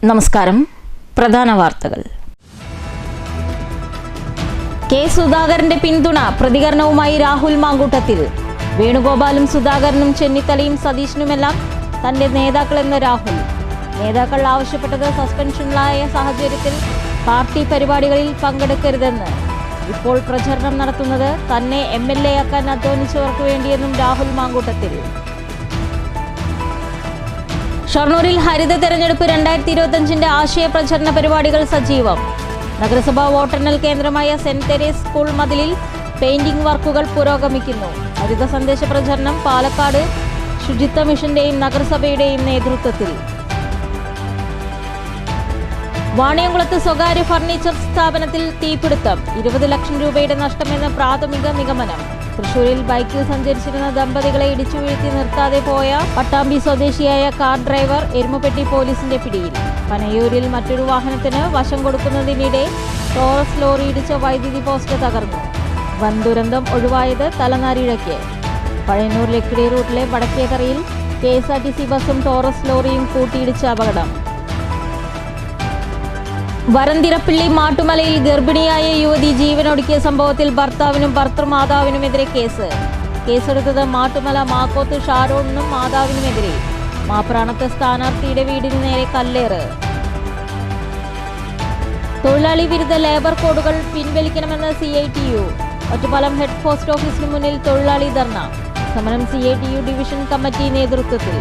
നമസ്കാരം. പ്രധാന വാർത്തകൾ. കെ സുധാകരന്റെ പിന്തുണ പ്രതികരണവുമായി രാഹുൽ മാങ്കൂട്ടത്തിൽ. വേണുഗോപാലും സുധാകരനും ചെന്നിത്തലയും സതീശനുമെല്ലാം തന്റെ നേതാക്കളെന്ന് രാഹുൽ. നേതാക്കൾ ആവശ്യപ്പെട്ടത് സസ്പെൻഷനിലായ സാഹചര്യത്തിൽ പാർട്ടി പരിപാടികളിൽ പങ്കെടുക്കരുതെന്ന്. ഇപ്പോൾ പ്രചരണം നടത്തുന്നത് തന്നെ MLA ആക്കാൻ അധ്വാനിച്ചവർക്ക് വേണ്ടിയെന്നും രാഹുൽ മാങ്കൂട്ടത്തിൽ. ഷൊർണൂരിൽ ഹരിത തെരഞ്ഞെടുപ്പ് 2025 ആശയ പ്രചരണ പരിപാടികൾ സജീവം. നഗരസഭാ വോട്ടെണ്ണൽ കേന്ദ്രമായ സെന്റ് തെരേസ് സ്കൂൾ മതിലിൽ പെയിന്റിംഗ് വർക്കുകൾ പുരോഗമിക്കുന്നു. ഹരിത സന്ദേശ പ്രചരണം പാലക്കാട് ശുചിത്വ മിഷന്റെയും നഗരസഭയുടെയും നേതൃത്വത്തിൽ. വാണിയംകുളത്ത് സ്വകാര്യ ഫർണിച്ചർ സ്ഥാപനത്തിൽ തീപിടുത്തം. 20 ലക്ഷം രൂപയുടെ നഷ്ടമെന്ന് പ്രാഥമിക നിഗമനം. തൃശൂരിൽ ബൈക്കിൽ സഞ്ചരിച്ചിരുന്ന ദമ്പതികളെ ഇടിച്ചു വീഴ്ത്തി നിർത്താതെ പോയ പട്ടാമ്പി സ്വദേശിയായ കാർ ഡ്രൈവർ എരുമപ്പെട്ടി പോലീസിന്റെ പിടിയിൽ. പനയൂരിൽ മറ്റൊരു വാഹനത്തിന് വശം കൊടുക്കുന്നതിനിടെ ടോറസ് ലോറി ഇടിച്ച വൈദ്യുതി പോസ്റ്റ് തകർന്നു. വൻ ദുരന്തം ഒഴിവായത് തലനാരിഴയ്ക്ക്. പഴയന്നൂർ ലക്കിടി റൂട്ടിലെ വടക്കേതറയിൽ KSRTC ബസും ടോറസ് ലോറിയും കൂട്ടിയിടിച്ച അപകടം. വരന്തിരപ്പിള്ളി മാട്ടുമലയിൽ ഗർഭിണിയായ യുവതി ജീവനൊടുക്കിയ സംഭവത്തിൽ ഭർത്താവിനും ഭർത്തൃമാതാവിനുമെതിരെ കേസെടുത്തത് മാട്ടുമല മാക്കോത്ത് ഷാരോണിനും മാതാവിനുമെതിരെ. മാപ്രാണത്തെ സ്ഥാനാർത്ഥിയുടെ വീടിന് നേരെ കല്ലേറ്. തൊഴിലാളി വിരുദ്ധ ലേബർ കോഡുകൾ പിൻവലിക്കണമെന്ന് CITU. ഒറ്റപ്പാലം ഹെഡ് പോസ്റ്റ് ഓഫീസിന് മുന്നിൽ തൊഴിലാളി ധർണ. സമരം CITU ഡിവിഷൻ കമ്മിറ്റി നേതൃത്വത്തിൽ.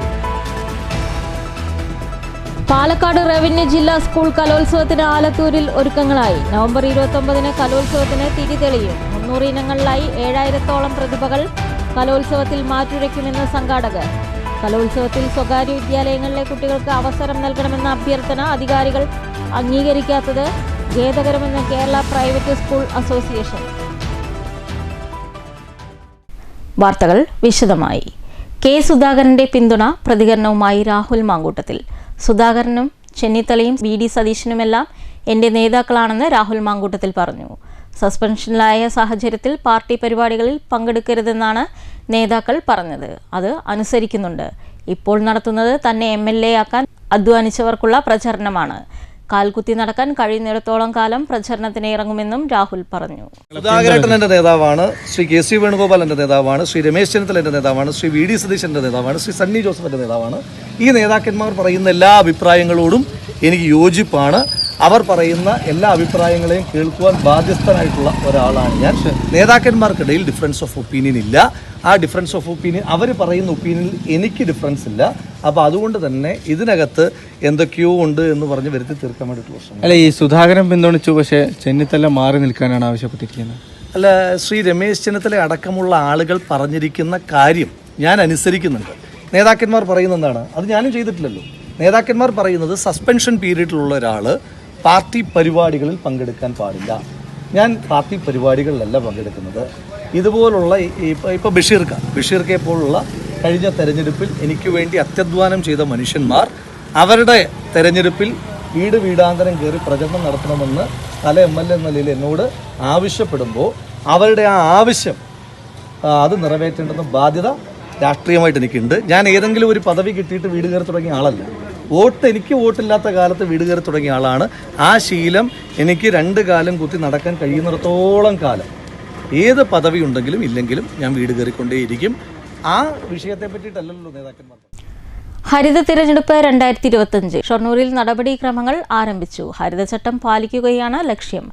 പാലക്കാട് റവന്യൂ ജില്ലാ സ്കൂൾ കലോത്സവത്തിന് ആലത്തൂരിൽ ഒരുക്കങ്ങളായി. നവംബർ 29 കലോത്സവത്തിന് തിരി തെളിയും. 300 ഇനങ്ങളിലായി 7000-ഓളം പ്രതിഭകൾ കലോത്സവത്തിൽ മാറ്റുരയ്ക്കുമെന്ന് സംഘാടകർ. കലോത്സവത്തിൽ സ്വകാര്യ വിദ്യാലയങ്ങളിലെ കുട്ടികൾക്ക് അവസരം നൽകണമെന്ന അഭ്യർത്ഥന അധികാരികൾ അംഗീകരിക്കാത്തത് ഖേദകരമെന്ന് കേരള പ്രൈവറ്റ് സ്കൂൾ അസോസിയേഷൻ. വാർത്തകൾ വിശദമായി. കെ സുധാകരന്റെ പിന്തുണ പ്രതികരണവുമായി രാഹുൽ മാങ്കൂട്ടത്തിൽ. സുധാകരനും ചെന്നിത്തലയും VD സതീശനുമെല്ലാം എൻ്റെ നേതാക്കളാണെന്ന് രാഹുൽ മാങ്കൂട്ടത്തിൽ പറഞ്ഞു. സസ്പെൻഷനിലായ സാഹചര്യത്തിൽ പാർട്ടി പരിപാടികളിൽ പങ്കെടുക്കരുതെന്നാണ് നേതാക്കൾ പറഞ്ഞത്. അത് അനുസരിക്കുന്നുണ്ട്. ഇപ്പോൾ നടത്തുന്നത് തന്നെ MLA ആക്കാൻ അധ്വാനിച്ചവർക്കുള്ള പ്രചരണമാണ്. കാൽകുത്തി നടക്കാൻ കഴിയുന്നിടത്തോളം കാലം പ്രചരണത്തിന് ഇറങ്ങുമെന്നും രാഹുൽ പറഞ്ഞു. സുധാകരൻ എന്റെ നേതാവാണ്, ശ്രീ KC വേണുഗോപാൽ എന്റെ നേതാവാണ്, ശ്രീ രമേശ് ചെന്നിത്തല എന്റെ നേതാവാണ്, ശ്രീ VD സതീശന്റെ നേതാവാണ്, ശ്രീ സണ്ണി ജോസഫിന്റെ നേതാവാണ്. ഈ നേതാക്കന്മാർ പറയുന്ന എല്ലാ അഭിപ്രായങ്ങളോടും എനിക്ക് യോജിപ്പാണ്. അവർ പറയുന്ന എല്ലാ അഭിപ്രായങ്ങളെയും കേൾക്കുവാൻ ബാധ്യസ്ഥനായിട്ടുള്ള ഒരാളാണ് ഞാൻ. നേതാക്കന്മാർക്കിടയിൽ ഡിഫറൻസ് ഓഫ് ഒപ്പീനിയൻ ഇല്ല. ആ ഡിഫറൻസ് ഓഫ് ഒപ്പീനിയൻ അവർ പറയുന്ന ഒപ്പീനിയനിൽ എനിക്ക് ഡിഫറൻസ് ഇല്ല. അപ്പോൾ അതുകൊണ്ട് തന്നെ ഇതിനകത്ത് എന്തൊക്കെയോ ഉണ്ട് എന്ന് പറഞ്ഞ് വരുത്തി തീർക്കാൻ വേണ്ടിയിട്ടുള്ള പ്രശ്നം അല്ല. ഈ സുധാകരൻ പിന്തുണച്ചു, പക്ഷേ ചെന്നിത്തല മാറി നിൽക്കാനാണ് ആവശ്യപ്പെട്ടിരിക്കുന്നത്. അല്ല, ശ്രീ രമേശ് ചെന്നിത്തല അടക്കമുള്ള ആളുകൾ പറഞ്ഞിരിക്കുന്ന കാര്യം ഞാൻ അനുസരിക്കുന്നുണ്ട്. നേതാക്കന്മാർ പറയുന്നത് എന്താണ്? അത് ഞാനും ചെയ്തിട്ടില്ലല്ലോ. നേതാക്കന്മാർ പറയുന്നത് സസ്പെൻഷൻ പീരീഡിലുള്ള ഒരാൾ പാർട്ടി പരിപാടികളിൽ പങ്കെടുക്കാൻ പാടില്ല. ഞാൻ പാർട്ടി പരിപാടികളിലല്ല പങ്കെടുക്കുന്നത്. ഇതുപോലുള്ള ഇപ്പോൾ ബഷീർക്കെ പോലുള്ള കഴിഞ്ഞ തെരഞ്ഞെടുപ്പിൽ എനിക്ക് വേണ്ടി അത്യധ്വാനം ചെയ്ത മനുഷ്യന്മാർ അവരുടെ തെരഞ്ഞെടുപ്പിൽ വീടാന്തരം കയറി പ്രചരണം നടത്തണമെന്ന് പല MLA എന്ന നിലയിൽ എന്നോട് ആവശ്യപ്പെടുമ്പോൾ അവരുടെ ആ ആവശ്യം അത് നിറവേറ്റേണ്ടുന്ന ബാധ്യത രാഷ്ട്രീയമായിട്ട് എനിക്കുണ്ട്. ഞാൻ ഏതെങ്കിലും ഒരു പദവി കിട്ടിയിട്ട് വീട് കയറി തുടങ്ങിയ ആളല്ല. എനിക്ക് വോട്ടില്ലാത്ത കാലത്ത് വീട് കയറി തുടങ്ങിയ ആളാണ്. ആ ശീലം എനിക്ക് 2 കാലം കുത്തി നടക്കാൻ കഴിയുന്നിടത്തോളം കാലം ഏത് പദവി ഉണ്ടെങ്കിലും ഇല്ലെങ്കിലും ഞാൻ വീട് കയറിക്കൊണ്ടേയിരിക്കും. ആ വിഷയത്തെ പറ്റിയിട്ടല്ലല്ലോ നേതാക്കന്മാർ. ഹരിത തിരഞ്ഞെടുപ്പ് 2025 ഷൊർണൂരിൽ നടപടിക്രമങ്ങൾ ആരംഭിച്ചു. ഹരിതചട്ടം പാലിക്കുകയാണ് ലക്ഷ്യം.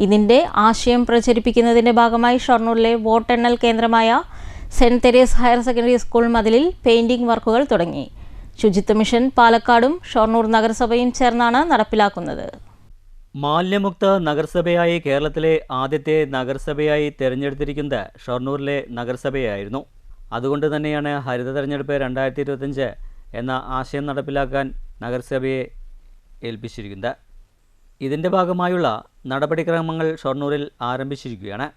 ഇതിന്റെ ആശയം പ്രചരിപ്പിക്കുന്നതിന്റെ ഭാഗമായി ഷൊർണൂരിലെ വോട്ടെണ്ണൽ കേന്ദ്രമായ saint Therese higher secondary school മതിലിൽ പെയിന്റിംഗ് വർക്കുകൾ തുടങ്ങി. ശുചിത്വ മിഷൻ പാലക്കാടും ഷൊർണൂർ നഗരസഭയും ചേർന്നാണ് നടപ്പിലാക്കുന്നത്. മാലിന്യമുക്ത നഗരസഭയായി കേരളത്തിലെ ആദ്യത്തെ നഗരസഭയായി തിരഞ്ഞെടുത്തിരിക്കുന്നത് ഷൊർണൂരിലെ നഗരസഭയായിരുന്നു. അതുകൊണ്ട് തന്നെയാണ് ഹരിത തെരഞ്ഞെടുപ്പ് 2025 എന്ന ആശയം നടപ്പിലാക്കാൻ നഗരസഭയെ ഏൽപ്പിച്ചിരിക്കുന്നത്. ഇതിൻ്റെ ഭാഗമായുള്ള നടപടിക്രമങ്ങൾ ഷൊർണൂരിൽ ആരംഭിച്ചിരിക്കുകയാണ്.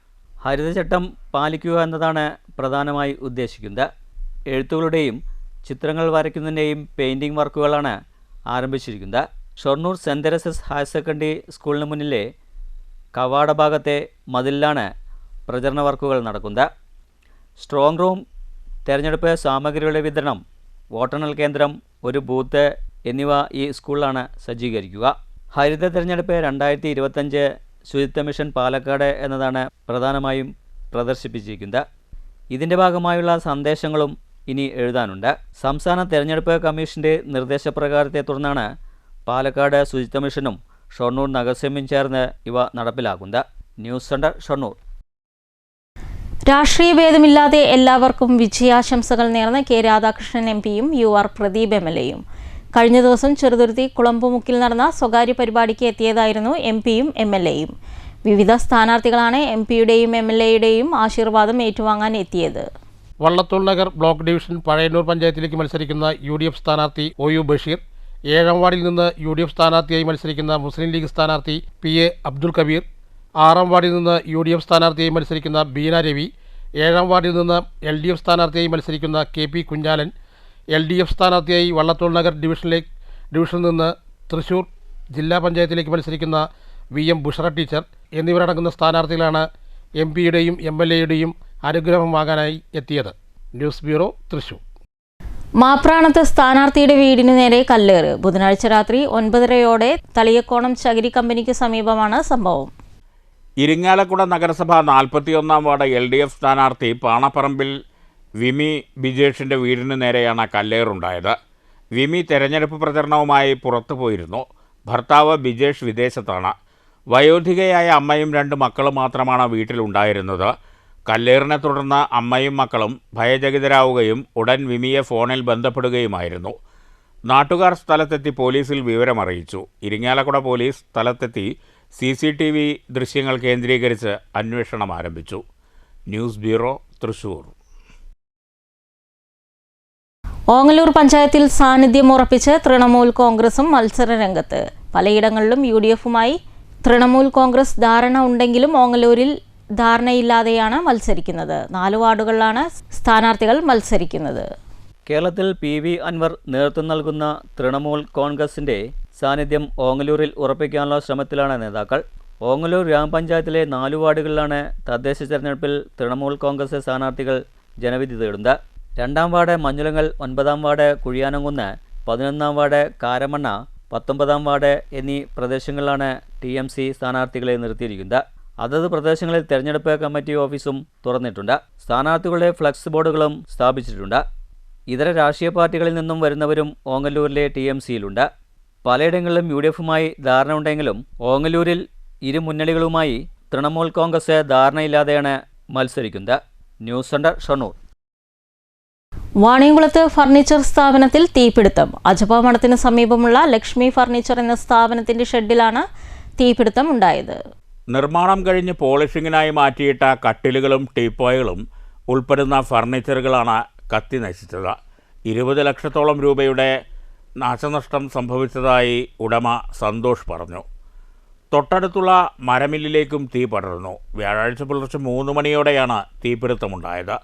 ഹരിതചട്ടം പാലിക്കുക എന്നതാണ് പ്രധാനമായി ഉദ്ദേശിക്കുന്നത്. എഴുത്തുകളുടെയും ചിത്രങ്ങൾ വരയ്ക്കുന്നതിൻ്റെയും പെയിൻറ്റിംഗ് വർക്കുകളാണ് ആരംഭിച്ചിരിക്കുന്നത്. Shoranur saint Teresa's higher secondary സ്കൂളിന് മുന്നിലെ കവാട ഭാഗത്തെ മതിലിലാണ് പ്രചരണ വർക്കുകൾ നടക്കുന്നത്. സ്ട്രോങ് റൂം, തെരഞ്ഞെടുപ്പ് സാമഗ്രികളുടെ വിതരണം, വോട്ടെണ്ണൽ കേന്ദ്രം, ഒരു ബൂത്ത് എന്നിവ ഈ സ്കൂളിലാണ് സജ്ജീകരിക്കുക. ഹരിത തെരഞ്ഞെടുപ്പ് 2025 ശുചിത്വ മിഷൻ പാലക്കാട് എന്നതാണ് പ്രധാനമായും പ്രദർശിപ്പിച്ചിരിക്കുന്നത്. ഇതിൻ്റെ ഭാഗമായുള്ള സന്ദേശങ്ങളും ഇനി എഴുതാനുണ്ട്. സംസ്ഥാന തെരഞ്ഞെടുപ്പ് കമ്മീഷൻ്റെ നിർദ്ദേശപ്രകാരത്തെ തുടർന്നാണ് പാലക്കാട് ശുചിത്വ മിഷനും ഷൊർണൂർ നഗരസഭയും ചേർന്ന് ഇവ നടപ്പിലാക്കുന്നത്. News centre Shoranur. രാഷ്ട്രീയ ഭേദമില്ലാതെ എല്ലാവർക്കും വിജയാശംസകൾ നേർന്ന കെ രാധാകൃഷ്ണൻ എംപിയും UR പ്രദീപ് MLAയും കഴിഞ്ഞ ദിവസം ചെറുതുരുത്തി കുളമ്പുമുക്കിൽ നടന്ന സ്വകാര്യ പരിപാടിക്ക് എത്തിയതായിരുന്നു എംപിയും MLAയും. വിവിധ സ്ഥാനാർത്ഥികളാണ് എംപിയുടെയും MLAയുടെയും ആശീർവാദം ഏറ്റുവാങ്ങാൻ എത്തിയത്. വള്ളത്തോൾ നഗർ ബ്ലോക്ക് ഡിവിഷൻ പഴയന്നൂർ പഞ്ചായത്തിലേക്ക് മത്സരിക്കുന്ന UDF സ്ഥാനാർത്ഥി OU ബഷീർ, 7ാം വാർഡിൽ നിന്ന് UDF സ്ഥാനാർത്ഥിയായി മത്സരിക്കുന്ന മുസ്ലിം ലീഗ് സ്ഥാനാർത്ഥി PA അബ്ദുൽ കബീർ, 6ാം വാർഡിൽ നിന്ന് UDF സ്ഥാനാർത്ഥിയായി മത്സരിക്കുന്ന ബീന രവി, 7ാം വാർഡിൽ നിന്ന് LDF സ്ഥാനാർത്ഥിയായി മത്സരിക്കുന്ന KP കുഞ്ഞാലൻ, LDF സ്ഥാനാർത്ഥിയായി വള്ളത്തോൾ നഗർ ഡിവിഷനിൽ നിന്ന് തൃശൂർ ജില്ലാ പഞ്ചായത്തിലേക്ക് മത്സരിക്കുന്ന VM ബുഷറ ടീച്ചർ എന്നിവരടങ്ങുന്ന സ്ഥാനാർത്ഥികളാണ് എംപിയുടെയും MLAയുടെയും അനുഗ്രഹം വാങ്ങാനായി എത്തിയത്. News bureau, Thrissur. മാപ്രാണത്ത് സ്ഥാനാർത്ഥിയുടെ വീടിനു നേരെ കല്ലേറ്. ബുധനാഴ്ച രാത്രി 9:30 തളിയക്കോണം ചകിരി കമ്പനിക്ക് സമീപമാണ് സംഭവം. ഇരിങ്ങാലക്കുട നഗരസഭ 41ാം വാർഡ് LDF സ്ഥാനാർത്ഥി പാണപ്പറമ്പിൽ വിമി ബിജേഷിൻ്റെ വീടിന് നേരെയാണ് കല്ലേറുണ്ടായത്. വിമി തെരഞ്ഞെടുപ്പ് പ്രചരണവുമായി പുറത്തുപോയിരുന്നു. ഭർത്താവ് ബിജേഷ് വിദേശത്താണ്. വയോധികയായ അമ്മയും 2 മക്കളും മാത്രമാണ് വീട്ടിലുണ്ടായിരുന്നത്. കല്ലേറിനെ തുടർന്ന് അമ്മയും മക്കളും ഭയചകിതരാവുകയും ഉടൻ വിമിയെ ഫോണിൽ ബന്ധപ്പെടുകയുമായിരുന്നു. നാട്ടുകാർ സ്ഥലത്തെത്തി പോലീസിൽ വിവരമറിയിച്ചു. ഇരിങ്ങാലക്കുട പോലീസ് സ്ഥലത്തെത്തി CCTV ദൃശ്യങ്ങൾ കേന്ദ്രീകരിച്ച് അന്വേഷണം ആരംഭിച്ചു. News bureau, Thrissur. ഓങ്ങല്ലൂർ പഞ്ചായത്തിൽ സാന്നിധ്യം ഉറപ്പിച്ച് തൃണമൂൽ കോൺഗ്രസും മത്സരരംഗത്ത്. പലയിടങ്ങളിലും UDFുമായി തൃണമൂൽ കോൺഗ്രസ് ധാരണ ഉണ്ടെങ്കിലും ഓങ്ങല്ലൂരിൽ ധാരണയില്ലാതെയാണ് മത്സരിക്കുന്നത്. 4 വാർഡുകളിലാണ് സ്ഥാനാർത്ഥികൾ മത്സരിക്കുന്നത്. കേരളത്തിൽ PV അൻവർ നേതൃത്വം നൽകുന്ന തൃണമൂൽ കോൺഗ്രസിൻ്റെ സാന്നിധ്യം ഓങ്ങല്ലൂരിൽ ഉറപ്പിക്കാനുള്ള ശ്രമത്തിലാണ് നേതാക്കൾ. ഓങ്ങല്ലൂർ ഗ്രാമപഞ്ചായത്തിലെ 4 വാർഡുകളിലാണ് തദ്ദേശ തെരഞ്ഞെടുപ്പിൽ തൃണമൂൽ കോൺഗ്രസ് സ്ഥാനാർത്ഥികൾ ജനവിധി തേടുന്നത്. 2ാം ward മഞ്ഞുലങ്ങൽ, 9ാം ward കുഴിയാനംകുന്ന്, 11ാം ward Karamanna, 19ാം ward എന്നീ പ്രദേശങ്ങളിലാണ് TMC സ്ഥാനാർത്ഥികളെ നിർത്തിയിരിക്കുന്നത്. അതത് പ്രദേശങ്ങളിൽ തെരഞ്ഞെടുപ്പ് കമ്മിറ്റി ഓഫീസും തുറന്നിട്ടുണ്ട്. സ്ഥാനാർത്ഥികളുടെ ഫ്ലക്സ് ബോർഡുകളും സ്ഥാപിച്ചിട്ടുണ്ട്. ഇതര രാഷ്ട്രീയ പാർട്ടികളിൽ നിന്നും വരുന്നവരും ഓങ്ങല്ലൂരിലെ TMCയിലുണ്ട്. പലയിടങ്ങളിലും UDFുമായി ധാരണ ഉണ്ടെങ്കിലും ഓങ്ങല്ലൂരിൽ ഇരു മുന്നണികളുമായി തൃണമൂൽ കോൺഗ്രസ് ധാരണയില്ലാതെയാണ് മത്സരിക്കുന്നത്. News centre Shoranur. വാണിയംകുളത്ത് ഫർണിച്ചർ സ്ഥാപനത്തിൽ തീപിടുത്തം. അജപ മഠത്തിന് സമീപമുള്ള ലക്ഷ്മി ഫർണിച്ചർ എന്ന സ്ഥാപനത്തിന്റെ ഷെഡിലാണ് തീപിടുത്തം ഉണ്ടായത്. നിർമ്മാണം കഴിഞ്ഞ് പോളിഷിങ്ങിനായി മാറ്റിയിട്ട കട്ടിലുകളും ടീപ്പോയകളും ഉൾപ്പെടുന്ന ഫർണിച്ചറുകളാണ് കത്തി നശിച്ചത്. 20 ലക്ഷത്തോളം രൂപയുടെ നാശനഷ്ടം സംഭവിച്ചതായി ഉടമ സന്തോഷ് പറഞ്ഞു. തൊട്ടടുത്തുള്ള മരമില്ലിലേക്കും തീ പടർന്നു. വ്യാഴാഴ്ച പുലർച്ചെ 3 മണിയോടെയാണ് തീപിടുത്തമുണ്ടായത്.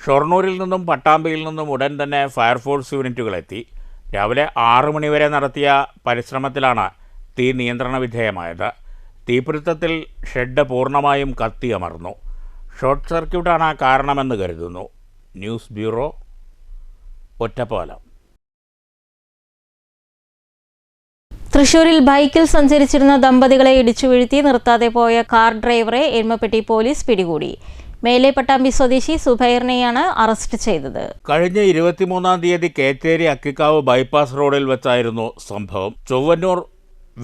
ഷൊർണൂരിൽ നിന്നും പട്ടാമ്പിയിൽ നിന്നും ഉടൻ തന്നെ ഫയർഫോഴ്സ് യൂണിറ്റുകളെത്തി. രാവിലെ 6 മണിവരെ നടത്തിയ പരിശ്രമത്തിലാണ് തീ നിയന്ത്രണ വിധേയമായത്. തീപിടുത്തത്തിൽ ഷെഡ് പൂർണ്ണമായും കത്തിയമർന്നു. ഷോർട്ട് സർക്യൂട്ടാണ് കാരണമെന്ന് കരുതുന്നു. News bureau, Ottapalam. തൃശൂരിൽ ബൈക്കിൽ സഞ്ചരിച്ചിരുന്ന ദമ്പതികളെ ഇടിച്ചു വീഴ്ത്തി നിർത്താതെ പോയ കാർ ഡ്രൈവറെ എരുമപ്പെട്ടി പോലീസ് പിടികൂടി. മേലെ പട്ടാമ്പി സ്വദേശി സുബൈറിനെയാണ് അറസ്റ്റ് ചെയ്തത്. കഴിഞ്ഞ 23-ാം തീയതി കേച്ചേരി അക്കിക്കാവ് ബൈപ്പാസ് റോഡിൽ വെച്ചായിരുന്നു സംഭവം. ചൊവ്വന്നൂർ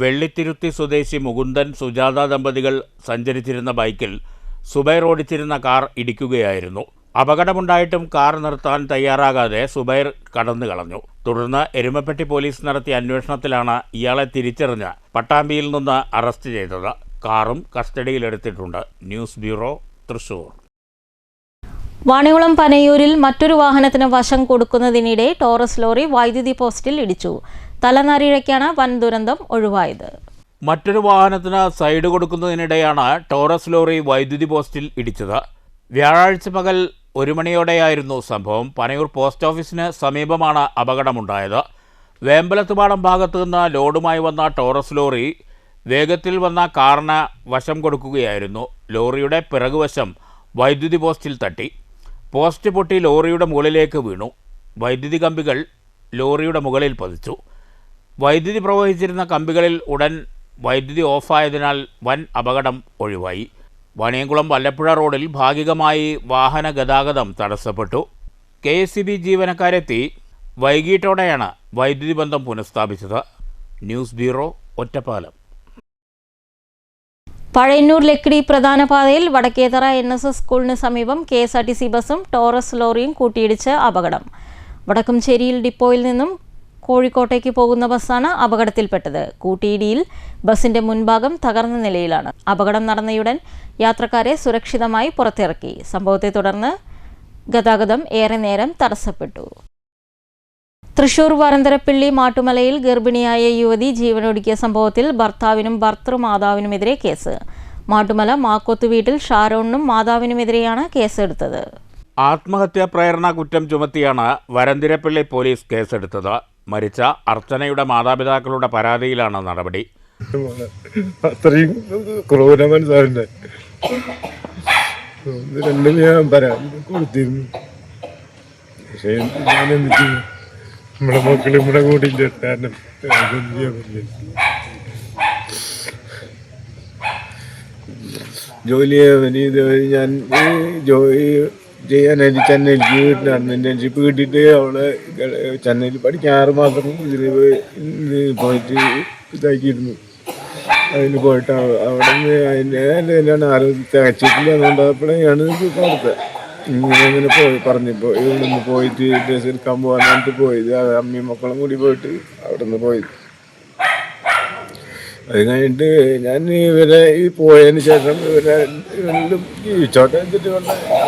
വെള്ളിത്തിരുത്തി സ്വദേശി മുകുന്ദൻ സുജാത ദമ്പതികൾ സഞ്ചരിച്ചിരുന്ന ബൈക്കിൽ സുബൈർ ഓടിച്ചിരുന്ന കാർ ഇടിക്കുകയായിരുന്നു. അപകടമുണ്ടായിട്ടും കാർ നിർത്താൻ തയ്യാറാകാതെ സുബൈർ കടന്നു കളഞ്ഞു. തുടർന്ന് എരുമപ്പെട്ടി പോലീസ് നടത്തിയ അന്വേഷണത്തിലാണ് ഇയാളെ തിരിച്ചറിഞ്ഞ് പട്ടാമ്പിയിൽ നിന്ന് അറസ്റ്റ് ചെയ്തത്. കാറും കസ്റ്റഡിയിലെടുത്തിട്ടുണ്ട്. News bureau, Thrissur. വാണികുളം പനയൂരിൽ മറ്റൊരു വാഹനത്തിന് വശം കൊടുക്കുന്നതിനിടെ ടോറസ് ലോറി വൈദ്യുതി പോസ്റ്റിൽ ഇടിച്ചു. തലനാരിഴയ്ക്കാണ് വൻ ദുരന്തം ഒഴിവായത്. മറ്റൊരു വാഹനത്തിന് സൈഡ് കൊടുക്കുന്നതിനിടെയാണ് ടോറസ് ലോറി വൈദ്യുതി പോസ്റ്റിൽ ഇടിച്ചത്. വ്യാഴാഴ്ച പകൽ 1 മണിയോടെയായിരുന്നു സംഭവം. പനയൂർ പോസ്റ്റ് ഓഫീസിന് സമീപമാണ് അപകടമുണ്ടായത്. വേമ്പലത്തുപാടം ഭാഗത്തു നിന്ന് ലോഡുമായി വന്ന ടോറസ് ലോറി വേഗത്തിൽ വന്ന കാറിന് വശം കൊടുക്കുകയായിരുന്നു. ലോറിയുടെ പിറകുവശം വൈദ്യുതി പോസ്റ്റിൽ തട്ടി. പോസ്റ്റ് പൊട്ടി ലോറിയുടെ മുകളിലേക്ക് വീണു. വൈദ്യുതി കമ്പികൾ ലോറിയുടെ മുകളിൽ പതിച്ചു. വൈദ്യുതി പ്രവഹിച്ചിരുന്ന കമ്പികളിൽ ഉടൻ വൈദ്യുതി ഓഫായതിനാൽ വൻ അപകടം ഒഴിവായി. വാണിയംകുളം വല്ലപ്പുഴ റോഡിൽ ഭാഗികമായി വാഹന ഗതാഗതം തടസ്സപ്പെട്ടു. KSEB ജീവനക്കാരെത്തി വൈകിട്ടോടെയാണ് വൈദ്യുതി ബന്ധം പുനഃസ്ഥാപിച്ചത്. News bureau, Ottapalam. പഴയന്നൂർ ലക്കിടി പ്രധാന പാതയിൽ വടക്കേതറ NSS സ്കൂളിന് സമീപം KSRTC ബസും ടോറസ് ലോറിയും കൂട്ടിയിടിച്ച് അപകടം. വടക്കുംചേരിയിൽ ഡിപ്പോയിൽ നിന്നും കോഴിക്കോട്ടേക്ക് പോകുന്ന ബസ്സാണ് അപകടത്തിൽപ്പെട്ടത്. കൂട്ടിയിടിയിൽ ബസിന്റെ മുൻഭാഗം തകർന്ന നിലയിലാണ്. അപകടം നടന്നയുടൻ യാത്രക്കാരെ സുരക്ഷിതമായി പുറത്തിറക്കി. സംഭവത്തെ തുടർന്ന് ഗതാഗതം ഏറെ നേരം തടസ്സപ്പെട്ടു. തൃശൂർ വരന്തരപ്പിള്ളി മാട്ടുമലയിൽ ഗർഭിണിയായ യുവതി ജീവനൊടുക്കിയ സംഭവത്തിൽ ഭർത്താവിനും ഭർത്തൃമാതാവിനുമെതിരെ കേസ്. മാട്ടുമല മാക്കോത്ത് വീട്ടിൽ ഷാരോണിനും മാതാവിനുമെതിരെയാണ് കേസെടുത്തത്. ആത്മഹത്യാ പ്രേരണ കുറ്റം ചുമത്തിയാണ് വരന്തരപ്പിള്ളി പോലീസ് കേസെടുത്തത്. മരിച്ച അർച്ചനയുടെ മാതാപിതാക്കളുടെ പരാതിയിലാണ് നടപടി. അത്രയും ക്രൂര മനസ്സാവില്ല. രണ്ടിൽ ഞാൻ പരാതി കൊടുത്തിരുന്നു. പക്ഷേ ഞാൻ എന്നിട്ട് നമ്മുടെ മക്കൾ ഇവിടെ കൂടിയില്ല. കാരണം ചെയ്യാൻ പറ്റില്ല. ജോലി ഞാൻ ജോലി ചെയ്യാനായിട്ട് ചെന്നൈക്ക് വീട്ടിലാണ് ഇന്റേൺഷിപ്പ് കിട്ടിയിട്ട് അവളെ ചെന്നൈയിൽ പഠിക്കാൻ 6 മാസം ഇതിന് പോയിട്ട് ഇതാക്കിയിരുന്നു. അതിന് പോയിട്ട് അവിടെ നിന്ന് അതിൻ്റെ ആരോഗ്യം തികച്ചിട്ടില്ല. അതുകൊണ്ടപ്പോഴാണ് കൊടുത്തത്. ഇങ്ങനെ പോയി പറഞ്ഞപ്പോൾ ഇവിടുന്ന് പോയിട്ട് ഡ്രസ്സ് എടുക്കാൻ പോകാനായിട്ട് പോയത്. അമ്മയും മക്കളും കൂടി പോയിട്ട് അവിടെ നിന്ന് പോയത്. അത് കഴിഞ്ഞിട്ട് ഞാൻ ഇവരെ പോയതിന് ശേഷം ഇവരെ ജീവിച്ചോട്ടെ വെച്ചിട്ട്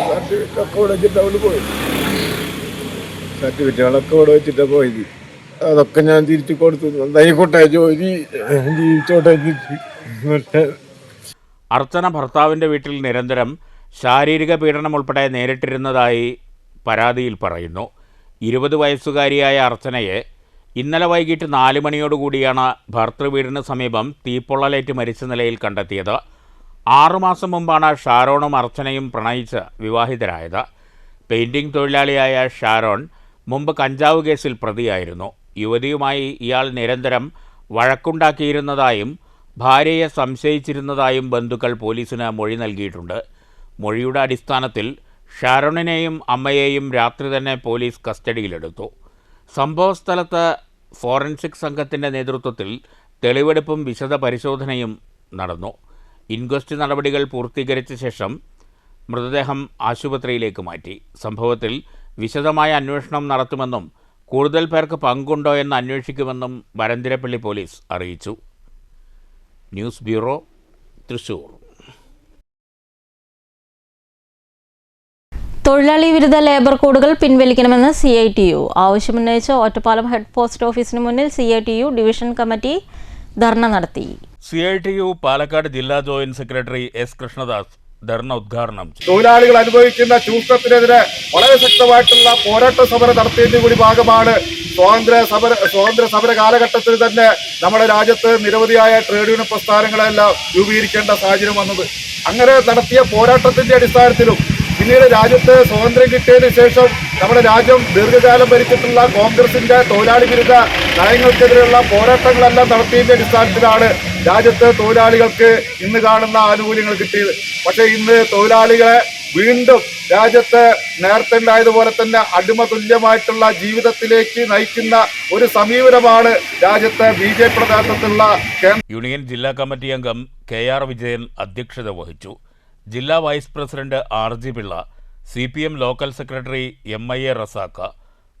സർട്ടിഫിക്കറ്റൊക്കെ ഇവിടെ വെച്ചിട്ട് അവള് പോയി. സർട്ടിഫിക്കറ്റുകളൊക്കെ ഇവിടെ വെച്ചിട്ടാണ് പോയത്. അതൊക്കെ ഞാൻ തിരിച്ചു കൊടുത്തു. എന്തായിക്കോട്ടെ, ജോലി ജീവിച്ചോട്ടെ. അർച്ചന ഭർത്താവിൻ്റെ വീട്ടിൽ നിരന്തരം ശാരീരിക പീഡനം ഉൾപ്പെടെ നേരിട്ടിരുന്നതായി പരാതിയിൽ പറയുന്നു. 20 വയസ്സുകാരിയായ അർച്ചനയെ ഇന്നലെ വൈകിട്ട് 4 മണിയോടുകൂടിയാണ് ഭർത്തൃവീടിന് സമീപം തീപ്പൊള്ളലേറ്റ് മരിച്ച നിലയിൽ കണ്ടെത്തിയത്. 6 മാസം മുമ്പാണ് ഷാരോണും അർച്ചനയും പ്രണയിച്ച് വിവാഹിതരായത്. പെയിൻറ്റിംഗ് തൊഴിലാളിയായ ഷാരോൺ മുമ്പ് കഞ്ചാവ് കേസിൽ പ്രതിയായിരുന്നു. യുവതിയുമായി ഇയാൾ നിരന്തരം വഴക്കുണ്ടാക്കിയിരുന്നതായും ഭാര്യയെ സംശയിച്ചിരുന്നതായും ബന്ധുക്കൾ പോലീസിന് മൊഴി നൽകിയിട്ടുണ്ട്. മൊഴിയുടെ അടിസ്ഥാനത്തിൽ ഷാരോണിനെയും അമ്മയെയും രാത്രി തന്നെ പോലീസ് കസ്റ്റഡിയിലെടുത്തു. സംഭവസ്ഥലത്ത് ഫോറൻസിക് സംഘത്തിൻ്റെ നേതൃത്വത്തിൽ തെളിവെടുപ്പും വിശദ പരിശോധനയും നടന്നു. ഇൻക്വസ്റ്റ് നടപടികൾ പൂർത്തീകരിച്ച ശേഷം മൃതദേഹം ആശുപത്രിയിലേക്ക് മാറ്റി. സംഭവത്തിൽ വിശദമായ അന്വേഷണം നടത്തുമെന്നും കൂടുതൽ പേർക്ക് പങ്കുണ്ടോ എന്ന് അന്വേഷിക്കുമെന്നും വരന്തരപ്പിള്ളി പോലീസ് അറിയിച്ചു. News bureau, Thrissur. തൊഴിലാളി വിരുദ്ധ ലേബർ കോഡുകൾ പിൻവലിക്കണമെന്ന് CITU ആവശ്യമുന്നയിച്ച് ഒറ്റപ്പാലം ഹെഡ് പോസ്റ്റ് ഓഫീസിന് മുന്നിൽ CITU ഡിവിഷൻ കമ്മിറ്റി ധർണ നടത്തി. CITU പാലക്കാട് ജില്ലാ ജോയിന്റ് സെക്രട്ടറി S. കൃഷ്ണദാസ് ധർണ ഉദ്ഘാടനം ചെയ്തു. തൊഴിലാളികൾ അനുഭവിക്കുന്ന ചൂഷണത്തിനെതിരെ വളരെ ശക്തമായിട്ടുള്ള പോരാട്ട സമരം നടത്തിയതിന്റെ കൂടി ഭാഗമാണ് സ്വാതന്ത്ര്യ സമര കാലഘട്ടത്തിൽ തന്നെ നമ്മുടെ രാജ്യത്ത് നിരവധിയായ ട്രേഡ് യൂണിയൻ പ്രസ്ഥാനങ്ങളെല്ലാം രൂപീകരിക്കേണ്ട സാഹചര്യം വന്നത്. അങ്ങനെ നടത്തിയ പോരാട്ടത്തിന്റെ അടിസ്ഥാനത്തിലും പിന്നീട് രാജ്യത്ത് സ്വാതന്ത്ര്യം കിട്ടിയതിനു ശേഷം നമ്മുടെ രാജ്യം ദീർഘകാലം ഭരിച്ചിട്ടുള്ള കോൺഗ്രസിന്റെ തൊഴിലാളി വിരുദ്ധ നയങ്ങൾക്കെതിരെയുള്ള പോരാട്ടങ്ങളെല്ലാം നടത്തിയതിന്റെ അടിസ്ഥാനത്തിലാണ് രാജ്യത്ത് തൊഴിലാളികൾക്ക് ഇന്ന് കാണുന്ന ആനുകൂല്യങ്ങൾ കിട്ടിയത്. പക്ഷേ ഇന്ന് തൊഴിലാളികളെ വീണ്ടും രാജ്യത്ത് നേരത്തെ ഉണ്ടായതുപോലെ തന്നെ അടിമ തുല്യമായിട്ടുള്ള ജീവിതത്തിലേക്ക് നയിക്കുന്ന ഒരു സമീപനമാണ് രാജ്യത്ത് BJP നേതൃത്വത്തിലുള്ള യൂണിയൻ ജില്ലാ കമ്മിറ്റി അംഗം KR വിജയൻ അധ്യക്ഷത വഹിച്ചു. ജില്ലാ vice president RG Pillai, CPM local secretary MIA Razak,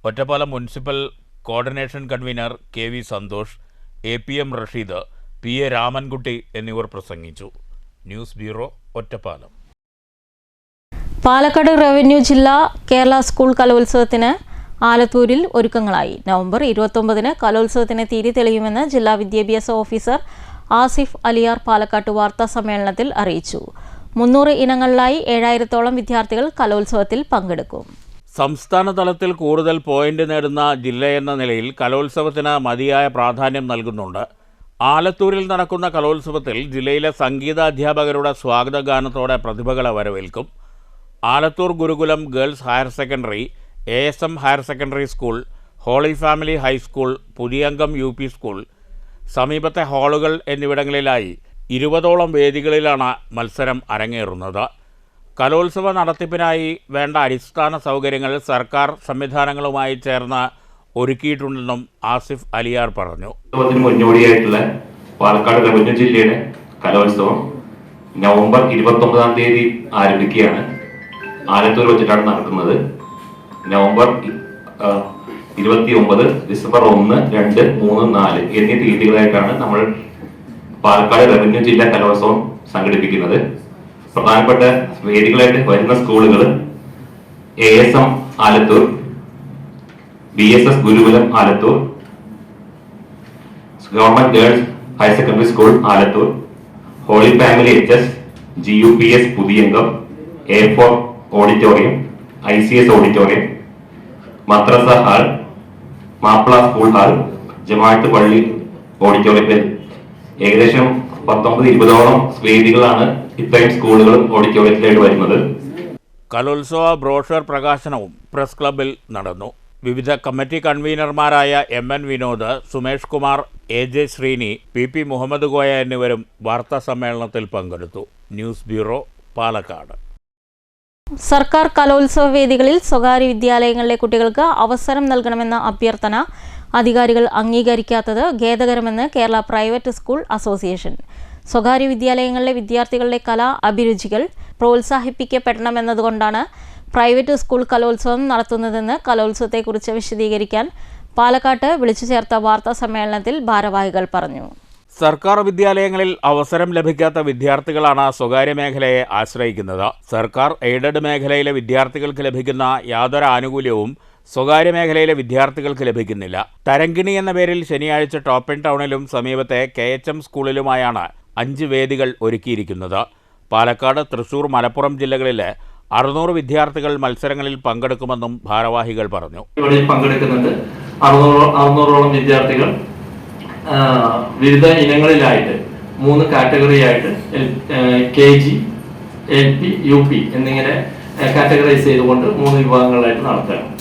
Ottapalam municipal coordination convener KV Santhosh, APM Rasheed, PA Ramankutty എന്നിവർ പ്രസംഗിച്ചു. News bureau, Ottapalam. Palakkad revenue ജില്ലാ കേരള സ്കൂൾ കലോത്സവത്തിന് ആലത്തൂരിൽ ഒരുക്കങ്ങളായി. നവംബർ 29-ന് കലോത്സവത്തിന് തിരി തെളിയുമെന്ന് ജില്ലാ വിദ്യാഭ്യാസ ഓഫീസർ ആസിഫ് അലിയാർ പാലക്കാട്ട് വാർത്താ സമ്മേളനത്തിൽ അറിയിച്ചു. 300 ഇനങ്ങളിലായി 7000-ഓളം വിദ്യാർത്ഥികൾ കലോത്സവത്തിൽ പങ്കെടുക്കും. സംസ്ഥാന തലത്തിൽ കൂടുതൽ പോയിന്റ് നേടുന്ന ജില്ലയെന്ന നിലയിൽ കലോത്സവത്തിന് മതിയായ പ്രാധാന്യം നൽകുന്നുണ്ട്. ആലത്തൂരിൽ നടക്കുന്ന കലോത്സവത്തിൽ ജില്ലയിലെ സംഗീതാധ്യാപകരുടെ സ്വാഗതഗാനത്തോടെ പ്രതിഭകളെ വരവേൽക്കും. Alathur Gurukulam girls higher secondary, ASM higher secondary school, holy family high school, Puthiyangam UP school, സമീപത്തെ ഹാളുകൾ എന്നിവിടങ്ങളിലായി 20ഓളം വേദികളിലാണ് മത്സരം അരങ്ങേറുന്നത്. കലോത്സവ നടത്തിപ്പിനായി വേണ്ട അടിസ്ഥാന സൗകര്യങ്ങൾ സർക്കാർ സംവിധാനങ്ങളുമായി ചേർന്ന് ഒരുക്കിയിട്ടുണ്ടെന്നും ആസിഫ് അലിയാർ പറഞ്ഞു. മുന്നോടിയായിട്ടുള്ള പാലക്കാട് റവന്യൂ ജില്ലയുടെ കലോത്സവം നവംബർ 29-ാം തീയതി ആരംഭിക്കുകയാണ്. ആലത്തൂർ വെച്ചിട്ടാണ് നടക്കുന്നത്. നവംബർ 29, ഡിസംബർ 1, 2, 3, 4 എന്നീ തീയതികളായിട്ടാണ് നമ്മൾ പാലക്കാട് റവന്യൂ ജില്ലാ കലോത്സവം സംഘടിപ്പിക്കുന്നത്. പ്രധാനപ്പെട്ട വേദികളായിട്ട് വരുന്ന സ്കൂളുകൾ ASM Alathur, BSS Gurukulam Alathur, government girls higher secondary school Alathur, holy family HS, GUPS Puthiyangam, A4 auditorium, ICS auditorium, മദ്രസ ഹാൾ, മാപ്പിള സ്കൂൾ ഹാൾ, ജമാഅത്ത് പള്ളി ഓഡിറ്റോറിയത്തിൽ ഏകദേശം 19-20ഓളം വേദികളാണ് ഇത്രയും സ്കൂളുകളും ഓഡിറ്റോറിയത്തിലായിട്ട് വരുന്നത്. കലോത്സവ ബ്രോഷർ പ്രകാശനവും പ്രസ് ക്ലബിൽ നടന്നു. വിവിധ കമ്മിറ്റി കൺവീനർമാരായ MN Vinod, Sumesh Kumar, AJ Sreeni, PP Muhammad Koya എന്നിവരും വാർത്താ സമ്മേളനത്തിൽ പങ്കെടുത്തു. News bureau, Palakkad. സർക്കാർ കലോത്സവ വേദികളിൽ സ്വകാര്യ വിദ്യാലയങ്ങളിലെ കുട്ടികൾക്ക് അവസരം നൽകണമെന്ന അഭ്യർത്ഥന അധികാരികൾ അംഗീകരിക്കാത്തത് ഖേദകരമെന്ന് കേരള പ്രൈവറ്റ് സ്കൂൾ അസോസിയേഷൻ. സ്വകാര്യ വിദ്യാലയങ്ങളിലെ വിദ്യാർത്ഥികളുടെ കലാ അഭിരുചികൾ പ്രോത്സാഹിപ്പിക്കപ്പെടണമെന്നതുകൊണ്ടാണ് പ്രൈവറ്റ് സ്കൂൾ കലോത്സവം നടത്തുന്നതെന്ന് കലോത്സവത്തെക്കുറിച്ച് വിശദീകരിക്കാൻ പാലക്കാട്ട് വിളിച്ചു ചേർത്ത വാർത്താ സമ്മേളനത്തിൽ ഭാരവാഹികൾ പറഞ്ഞു. സർക്കാർ വിദ്യാലയങ്ങളിൽ അവസരം ലഭിക്കാത്ത വിദ്യാർത്ഥികളാണ് സ്വകാര്യ മേഖലയെ ആശ്രയിക്കുന്നത്. സർക്കാർ എയ്ഡഡ് മേഖലയിലെ വിദ്യാർത്ഥികൾക്ക് ലഭിക്കുന്ന യാതൊരു ആനുകൂല്യവും സ്വകാര്യ മേഖലയിലെ വിദ്യാർത്ഥികൾക്ക് ലഭിക്കുന്നില്ല. തരങ്കിണി എന്ന പേരിൽ ശനിയാഴ്ച ടോപ്പൻ ടൗണിലും സമീപത്തെ KHM സ്കൂളിലുമായാണ് 5 വേദികൾ ഒരുക്കിയിരിക്കുന്നത്. പാലക്കാട്, തൃശൂർ, മലപ്പുറം ജില്ലകളിലെ 600 വിദ്യാർത്ഥികൾ മത്സരങ്ങളിൽ പങ്കെടുക്കുമെന്നും ഭാരവാഹികൾ പറഞ്ഞു. ഇവിടെ പങ്കെടുക്കുന്നുണ്ട് 600ഓളം വിദ്യാർത്ഥികൾ വിവിധ ഇനങ്ങളിലായിട്ട് 3 കാറ്റഗറി ആയിട്ട് KG, LP, UP എന്നിങ്ങനെ കാറ്റഗറൈസ് ചെയ്തുകൊണ്ട് 3 വിഭാഗങ്ങളായിട്ട് നടത്തുകയാണ്.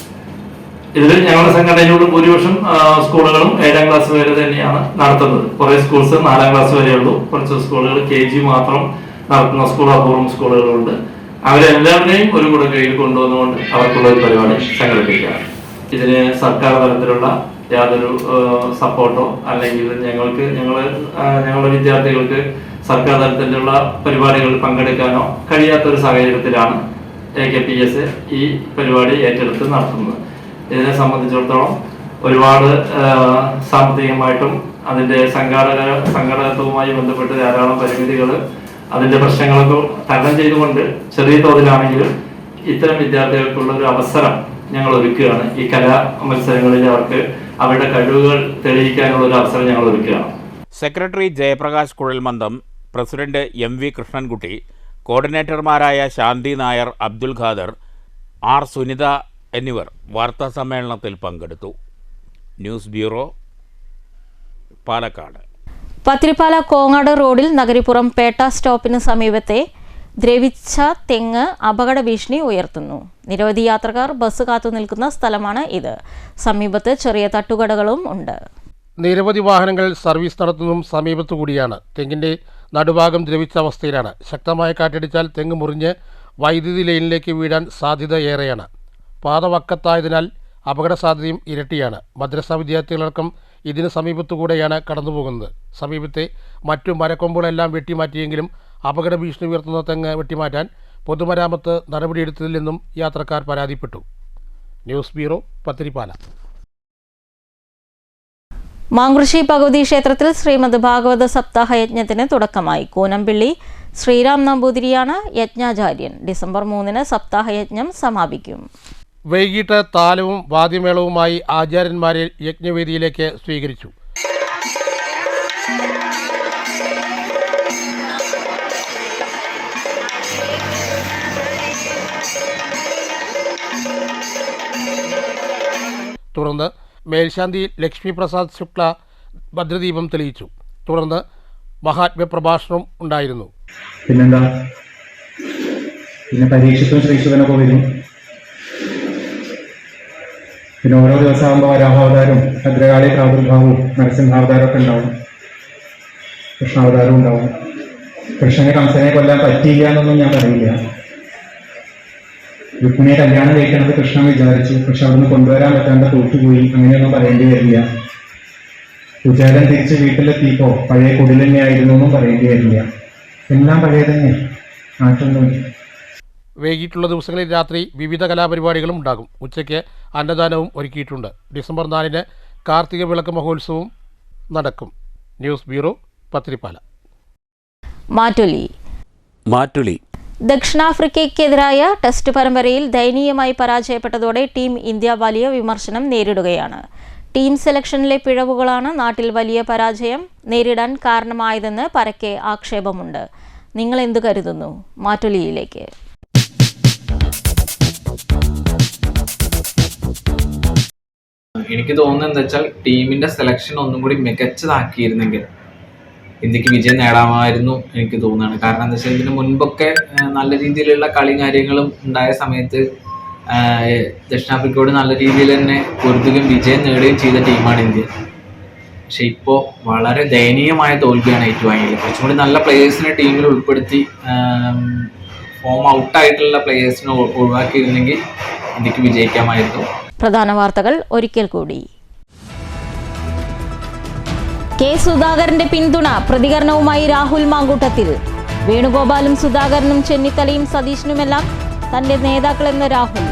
ഇതിൽ ഞങ്ങളുടെ സംഘടനയിലുള്ള ഭൂരിപക്ഷം സ്കൂളുകളും 7ാം ക്ലാസ് വരെ തന്നെയാണ് നടത്തുന്നത്. കുറേ സ്കൂൾസ് 4ാം ക്ലാസ് വരെയുള്ളൂ. കുറച്ച് സ്കൂളുകൾ KG മാത്രം നടത്തുന്ന സ്കൂൾ, അപൂർവം സ്കൂളുകളുണ്ട്. അവരെല്ലാവരെയും ഒരു കൂടെ കയ്യിൽ കൊണ്ടുവന്നുകൊണ്ട് അവർക്കുള്ള ഒരു പരിപാടി സംഘടിപ്പിക്കുകയാണ്. ഇതിന് സർക്കാർ തലത്തിലുള്ള യാതൊരു സപ്പോർട്ടോ അല്ലെങ്കിൽ ഞങ്ങളുടെ വിദ്യാർത്ഥികൾക്ക് സർക്കാർ തലത്തിലുള്ള പരിപാടികളിൽ പങ്കെടുക്കാനോ കഴിയാത്തൊരു സാഹചര്യത്തിലാണ് AKPS ഈ പരിപാടി ഏറ്റെടുത്ത് നടത്തുന്നത്. ഇതിനെ സംബന്ധിച്ചിടത്തോളം ഒരുപാട് സാമ്പത്തികമായിട്ടും അതിൻ്റെ സംഘാടകത്വവുമായി ബന്ധപ്പെട്ട് ധാരാളം പരിമിതികൾ, അതിൻ്റെ പ്രശ്നങ്ങളൊക്കെ തരണം ചെയ്തുകൊണ്ട് ചെറിയ തോതിലാണെങ്കിലും ഇത്തരം വിദ്യാർത്ഥികൾക്കുള്ള ഒരു അവസരം ഞങ്ങൾ ഒരുക്കുകയാണ്. ഈ കലാ മത്സരങ്ങളിൽ അവർക്ക് അവരുടെ കഴിവുകൾ തെളിയിക്കാനുള്ള ഒരു അവസരം ഞങ്ങൾ ഒരുക്കുകയാണ്. സെക്രട്ടറി ജയപ്രകാശ് കുഴൽമന്ദം, പ്രസിഡന്റ് MV കൃഷ്ണൻകുട്ടി, കോർഡിനേറ്റർമാരായ ശാന്തി നായർ, അബ്ദുൽ ഖാദർ, R സുനിത എന്നിവർ വാർത്താ സമ്മേളനത്തിൽ പങ്കെടുത്തു. News bureau, Palakkad. പത്തിരിപ്പാല കോങ്ങാട് റോഡിൽ നഗരിപ്പുറം പേട്ട സ്റ്റോപ്പിന് സമീപത്തെ ദ്രവിച്ച തെങ്ങ് അപകട ഭീഷണി ഉയർത്തുന്നു. നിരവധി യാത്രക്കാർ ബസ് കാത്തു നിൽക്കുന്ന സ്ഥലമാണ് ഇത്. സമീപത്ത് ചെറിയ തട്ടുകടകളും ഉണ്ട്. നിരവധി വാഹനങ്ങൾ സർവീസ് നടത്തുന്നതും സമീപത്തുകൂടിയാണ്. തെങ്ങിൻ്റെ നടുഭാഗം ദ്രവിച്ച അവസ്ഥയിലാണ്. ശക്തമായ കാറ്റടിച്ചാൽ തെങ്ങ് മുറിഞ്ഞ് വൈദ്യുതി ലൈനിലേക്ക് വീഴാൻ സാധ്യത ഏറെയാണ്. പാത വക്കത്തായതിനാൽ അപകട സാധ്യതയും ഇരട്ടിയാണ്. മദ്രസ വിദ്യാർത്ഥികളടക്കം ഇതിന് സമീപത്തുകൂടെയാണ് കടന്നുപോകുന്നത്. സമീപത്തെ മറ്റു മരക്കൊമ്പുകളെല്ലാം വെട്ടിമാറ്റിയെങ്കിലും അപകട ഭീഷണി ഉയർത്തുന്ന തെങ്ങ് വെട്ടിമാറ്റാൻ പൊതുമരാമത്ത് നടപടിയെടുത്തതില്ലെന്നും യാത്രക്കാർ പരാതിപ്പെട്ടു. News bureau, Pathirippala. മാങ്കുറിശ്ശി ഭഗവതി ക്ഷേത്രത്തിൽ ശ്രീമദ് ഭാഗവത സപ്താഹ യജ്ഞത്തിന് തുടക്കമായി. കൂനമ്പിള്ളി ശ്രീരാം നമ്പൂതിരിയാണ് യജ്ഞാചാര്യൻ. ഡിസംബർ 3 സപ്താഹ യജ്ഞം സമാപിക്കും. വൈകിട്ട് താലവും വാദ്യമേളവുമായി ആചാര്യന്മാരെ യജ്ഞവേദിയിലേക്ക് സ്വീകരിച്ചു. തുടർന്ന് മേൽശാന്തി ലക്ഷ്മി പ്രസാദ് ശുക്ല ഭദ്രദീപം തെളിയിച്ചു. തുടർന്ന് മഹാത്മ്യ പ്രഭാഷണം ഉണ്ടായിരുന്നു. പിന്നെന്താ, പിന്നെ പരീക്ഷയ്ക്കും ശ്രീശുഖനൊക്കെ വരും. പിന്നെ ഓരോ ദിവസമാകുമ്പോൾ വരാഹാവതാരവും ഭദ്രകാളി പ്രാദുർഭാവവും നരസിംഹാവതാരമൊക്കെ ഉണ്ടാവും, കൃഷ്ണാവതാരം ഉണ്ടാവും. കൃഷ്ണനെ കംസനെ കൊല്ലാൻ പറ്റിയില്ല എന്നൊന്നും ഞാൻ പറയില്ല. രുക്മിണിയെ കല്യാണം കഴിക്കണത് കൃഷ്ണൻ വിചാരിച്ചു, പക്ഷെ അവിടുന്ന് കൊണ്ടുവരാൻ പറ്റാണ്ട് തോറ്റുപോയി, അങ്ങനെയൊന്നും പറയേണ്ടി വരില്ല. കുചേലൻ തിരിച്ച് വീട്ടിലെത്തിയപ്പോൾ പഴയ കുടിൽ തന്നെയായിരുന്നു എന്നും പറയേണ്ടി വരില്ല. എല്ലാം പഴയ തന്നെ, മാറ്റൊന്നുമില്ല. വൈകിട്ടുള്ള ദിവസങ്ങളിൽ രാത്രി വിവിധ കലാപരിപാടികളും ഉണ്ടാകും. ഉച്ചയ്ക്ക് അന്നദാനവും ഒരുക്കിയിട്ടുണ്ട്. ഡിസംബർ 4-ന് കാർത്തിക വിളക്ക് മഹോത്സവവും നടക്കും. News bureau, Pathirippala. മാറ്റുലി ദക്ഷിണാഫ്രിക്കയ്ക്കെതിരായ ടെസ്റ്റ് പരമ്പരയിൽ ദയനീയമായി പരാജയപ്പെട്ടതോടെ ടീം ഇന്ത്യ വലിയ വിമർശനം നേരിടുകയാണ്. ടീം സെലക്ഷനിലെ പിഴവുകളാണ് നാട്ടിൽ വലിയ പരാജയം നേരിടാൻ കാരണമായതെന്ന് പരക്കെ ആക്ഷേപമുണ്ട്. നിങ്ങൾ എന്തു കരുതുന്നു? മാറ്റുലിയിലേക്ക്. എനിക്ക് തോന്നുന്നത് എന്താ വെച്ചാൽ ടീമിന്റെ സെലക്ഷൻ ഒന്നും കൂടി മികച്ചതാക്കിയിരുന്നെങ്കിൽ ഇന്ത്യക്ക് വിജയം നേടാമായിരുന്നു എനിക്ക് തോന്നുകയാണ്. കാരണം എന്താ വെച്ചാൽ ഇതിന് മുൻപൊക്കെ നല്ല രീതിയിലുള്ള കളി കാര്യങ്ങളും ഉണ്ടായ സമയത്ത് ദക്ഷിണാഫ്രിക്കയോട് നല്ല രീതിയിൽ തന്നെ പൊരുതുകയും വിജയം നേടുകയും ചെയ്ത ടീമാണ് ഇന്ത്യ. പക്ഷെ ഇപ്പോൾ വളരെ ദയനീയമായ തോൽവിയാണ് ഏറ്റുവാങ്ങിയത്. കുറച്ചും കൂടി നല്ല പ്ലേയേഴ്സിനെ ടീമിൽ ഉൾപ്പെടുത്തി ഫോം ഔട്ടായിട്ടുള്ള പ്ലേയേഴ്സിനെ ഒഴിവാക്കിയിരുന്നെങ്കിൽ ഇന്ത്യക്ക് വിജയിക്കാമായിരുന്നു. പ്രധാന വാർത്തകൾ ഒരിക്കൽ കൂടി. കെ സുധാകരന്റെ പിന്തുണ പ്രതികരണവുമായി രാഹുൽ മാങ്കൂട്ടത്തിൽ. വേണുഗോപാലും സുധാകരനും ചെന്നിത്തലയും സതീശനുമെല്ലാം തന്റെ നേതാക്കളെന്ന് രാഹുൽ.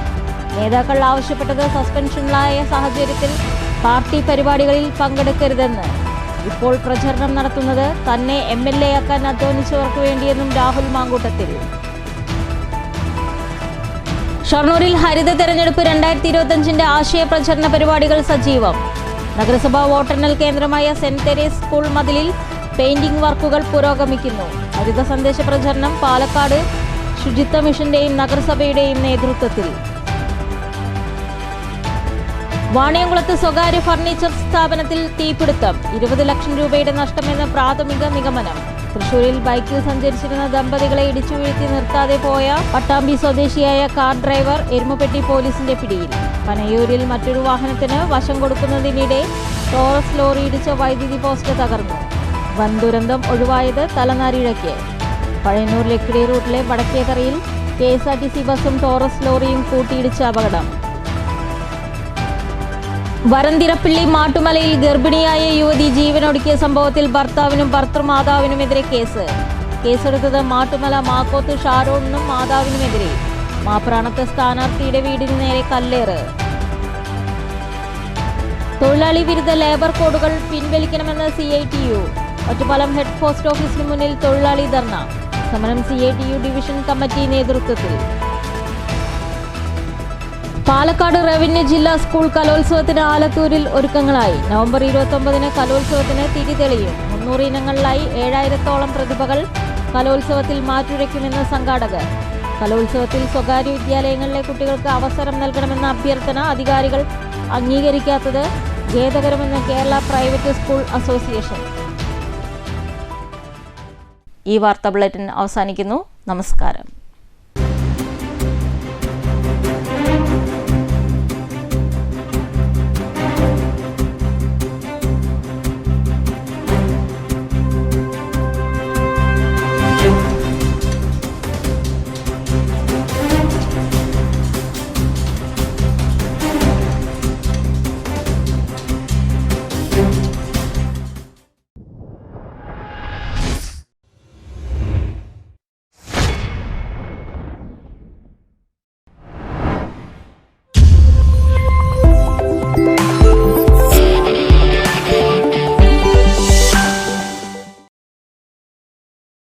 നേതാക്കൾ ആവശ്യപ്പെട്ടത് സസ്പെൻഷനിലായ സാഹചര്യത്തിൽ പാർട്ടി പരിപാടികളിൽ പങ്കെടുക്കരുതെന്ന്. ഇപ്പോൾ പ്രചരണം നടത്തുന്നത് തന്നെ MLA ആക്കാൻ അധ്വാനിച്ചവർക്ക് വേണ്ടിയെന്നും രാഹുൽ മാങ്കൂട്ടത്തിൽ. ഷൊർണൂരിൽ ഹരിത തെരഞ്ഞെടുപ്പ് 2025 ആശയ പ്രചരണ പരിപാടികൾ സജീവം. നഗരസഭാ വോട്ടെണ്ണൽ കേന്ദ്രമായ സെന്റ് തെരേസ് സ്കൂൾ മതിലിൽ പെയിന്റിംഗ് വർക്കുകൾ പുരോഗമിക്കുന്നു. ഹരിത സന്ദേശ പ്രചരണം പാലക്കാട് ശുചിത്വ മിഷന്റെയും നഗരസഭയുടെയും നേതൃത്വത്തിൽ. വാണിയംകുളത്ത് സ്വകാര്യ ഫർണിച്ചർ സ്ഥാപനത്തിൽ തീപിടുത്തം. 20 ലക്ഷം രൂപയുടെ നഷ്ടമെന്ന് പ്രാഥമിക നിഗമനം. തൃശൂരിൽ ബൈക്കിൽ സഞ്ചരിച്ചിരുന്ന ദമ്പതികളെ ഇടിച്ചു വീഴ്ത്തി നിർത്താതെ പോയ പട്ടാമ്പി സ്വദേശിയായ കാർ ഡ്രൈവർ എരുമപ്പെട്ടി പോലീസിന്റെ പിടിയിൽ. പനയൂരിൽ മറ്റൊരു വാഹനത്തിന് വശം കൊടുക്കുന്നതിനിടെ ടോറസ് ലോറി ഇടിച്ച വൈദ്യുതി പോസ്റ്റ് തകർന്നു. വൻ ദുരന്തം ഒഴിവായത് തലനാരിഴയ്ക്ക്. പഴയന്നൂർ ലക്കിടി റൂട്ടിലെ വടക്കേതറയിൽ KSRTC ബസും ടോറസ് ലോറിയും കൂട്ടിയിടിച്ച അപകടം. വരന്തിരപ്പള്ളി മാട്ടുമലയിൽ ഗർഭിണിയായ യുവതി ജീവനൊടുക്കിയ സംഭവത്തിൽ ഭർത്താവിനും ഭർത്തൃമാതാവിനുമെതിരെ കേസെടുത്തത് മാട്ടുമല മാക്കോത്ത് ഷാരോണിനും മാതാവിനുമെതിരെ. മാപ്രാണത്ത് സ്ഥാനാർത്ഥിയുടെ വീടിന് നേരെ കല്ലേറ്. തൊഴിലാളി വിരുദ്ധ ലേബർ കോഡുകൾ പിൻവലിക്കണമെന്ന് CITU. ഒറ്റപ്പാലം ഹെഡ് പോസ്റ്റ് ഓഫീസിന് മുന്നിൽ തൊഴിലാളി ധർണ. സമരം CITU ഡിവിഷൻ കമ്മിറ്റി നേതൃത്വത്തിൽ. പാലക്കാട് റവന്യൂ ജില്ലാ സ്കൂൾ കലോത്സവത്തിന് ആലത്തൂരിൽ ഒരുക്കങ്ങളായി. നവംബർ 29-ന് കലോത്സവത്തിന് തിരി തെളിയും. 300 ഇനങ്ങളിലായി 7000-ഓളം പ്രതിഭകൾ കലോത്സവത്തിൽ മാറ്റുരയ്ക്കുമെന്ന് സംഘാടകർ. കലോത്സവത്തിൽ സ്വകാര്യ വിദ്യാലയങ്ങളിലെ കുട്ടികൾക്ക് അവസരം നൽകണമെന്ന അഭ്യർത്ഥന അധികാരികൾ അംഗീകരിക്കാത്തത് ഖേദകരമെന്ന് കേരള പ്രൈവറ്റ് സ്കൂൾ അസോസിയേഷൻ. ഈ വാർത്താ ബുള്ളറ്റിൻ അവസാനിക്കുന്നു. നമസ്കാരം.